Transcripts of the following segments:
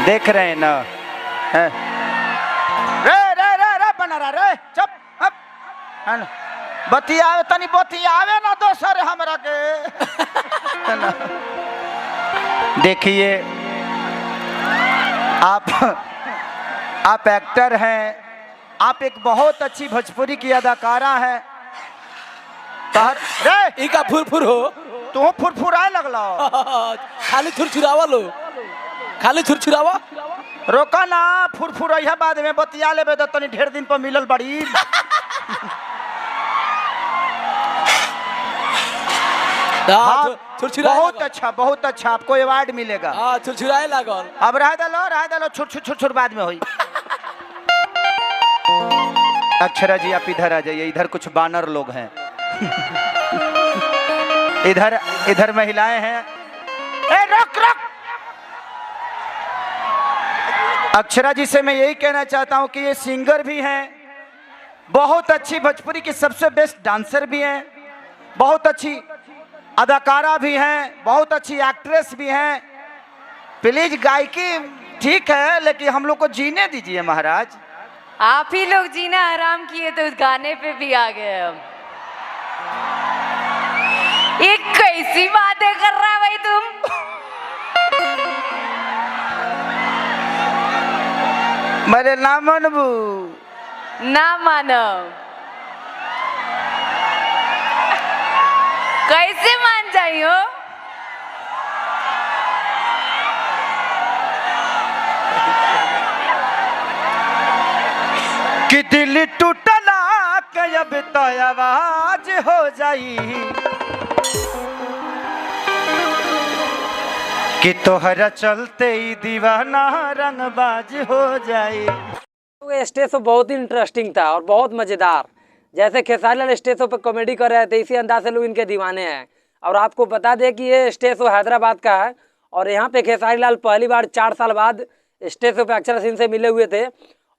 देख रहे हैं ना। है? रे रे रे रे बना रहा रे चुप अब है ना बतियावे तनी बतियावे ना दोसर हमरा के है ना। देखिए आप एक्टर हैं, आप एक बहुत अच्छी भोजपुरी की अदाकारा है। रे इका फुरफुर हो तू फुरफुराए लगला खाली छुरछुरावा लो, खाली छुरछुरावा रोका ना फुरफुरैया बाद में बतिया लेबे तो तनी ढेर दिन पर मिलल बड़ी। हाँ, बहुत अच्छा बहुत अच्छा, आपको अवार्ड मिलेगा। हाँ छुरछुराए लागल। अब रह दलो छुर छुर छुर छुर बाद में हुई। अक्षरा जी आप इधर आ जाइए, इधर कुछ बानर लोग हैं। इधर महिलाएं हैं। ए रुक रुक। अक्षरा जी से मैं यही कहना चाहता हूं कि ये सिंगर भी हैं, बहुत अच्छी भोजपुरी की सबसे बेस्ट डांसर भी हैं, बहुत अच्छी अदाकारा भी हैं, बहुत अच्छी एक्ट्रेस भी हैं। प्लीज गायकी ठीक है लेकिन हम लोग को जीने दीजिए महाराज। आप ही लोग जीना आराम किए तो उस गाने पे भी आ गए हम। ये कैसी बातें कर रहा है भाई तुम? मेरे ना मनबू ना मानो कैसे मान जाइयो? कि दिल टूटला के अब तो आवाज हो जाई कि तोहरा चलते ही दीवाना रंगबाज हो जाई। स्टेज शो बहुत ही इंटरेस्टिंग था और बहुत मज़ेदार। जैसे खेसारी लाल स्टेज शो पर कॉमेडी कर रहे थे, इसी अंदाज से लोग इनके दीवाने हैं। और आपको बता दें कि ये स्टेज शो हैदराबाद का है और यहाँ पे खेसारी लाल पहली बार 4 साल बाद स्टेज शो पे अक्षरा सिंह से मिले हुए थे।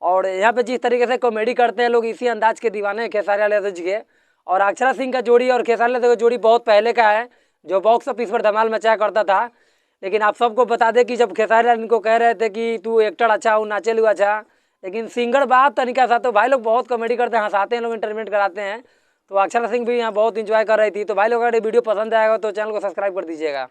और यहाँ पे जिस तरीके से कॉमेडी करते हैं लोग, इसी अंदाज के दीवाने हैं खेसारी लाल यादव जी के। और अक्षरा सिंह का जोड़ी और खेसारी लाल यादव का जोड़ी बहुत पहले का है, जो बॉक्स ऑफिस पर धमाल मचाया करता था। लेकिन आप सबको बता दें कि जब खेसारी लाल इनको कह रहे थे कि तू एक्टर अच्छा हो, नाचेलू अच्छा, लेकिन सिंगर बात तरीका सा, तो भाई लोग बहुत कॉमेडी करते हैं, हंसाते हैं, लोग इंटरटेनमेंट कराते हैं। तो अक्षरा सिंह भी यहाँ बहुत इंजॉय कर रही थी। तो भाई लोग अगर ये वीडियो पसंद आएगा तो चैनल को सब्सक्राइब कर दीजिएगा।